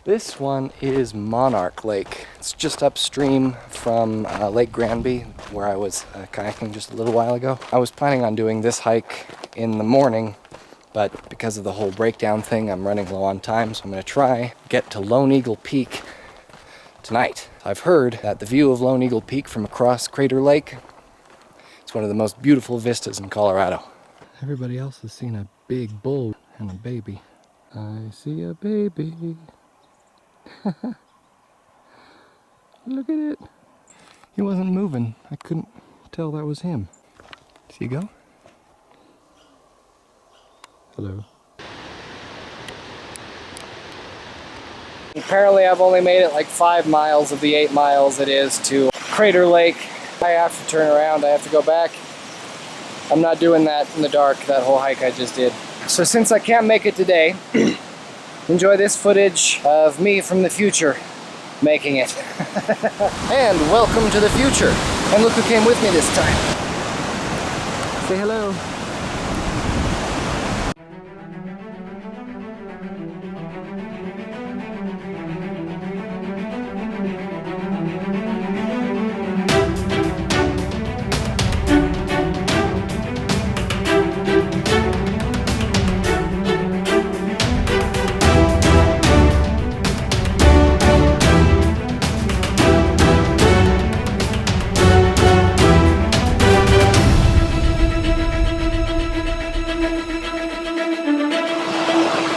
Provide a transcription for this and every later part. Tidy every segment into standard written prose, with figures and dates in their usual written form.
This one is Monarch Lake. It's just upstream from Lake Granby, where I was kayaking just a little while ago. I was planning on doing this hike in the morning, but because of the whole breakdown thing, I'm running low on time, so I'm going to try get to Lone Eagle Peak tonight. I've heard that the view of Lone Eagle Peak from across Crater Lake is one of the most beautiful vistas in Colorado. Everybody else has seen a big bull and a baby. I see a baby. Look at it. He wasn't moving. I couldn't tell that was him. See you go? Hello. Apparently I've only made it like 5 miles of the 8 miles it is to Crater Lake. I have to turn around. I have to go back. I'm not doing that in the dark, that whole hike I just did. So since I can't make it today, enjoy this footage of me from the future making it. And welcome to the future. And look who came with me this time. Say hello.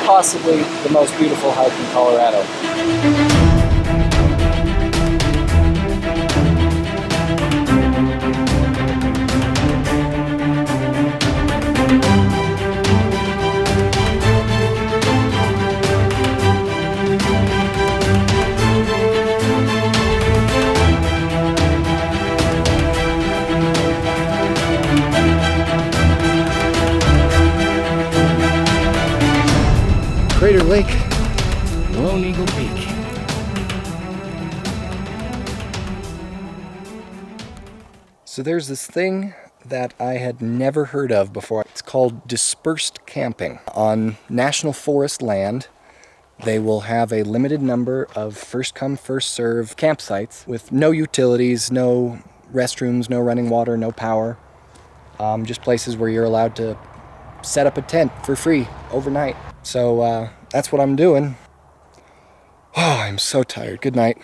Possibly the most beautiful hike in Colorado. Crater Lake, Lone Eagle Peak. So there's this thing that I had never heard of before. It's called dispersed camping. On national forest land, they will have a limited number of first come, first serve campsites with no utilities, no restrooms, no running water, no power. Just places where you're allowed to set up a tent for free overnight. So that's what I'm doing. Oh, I'm so tired. Good night.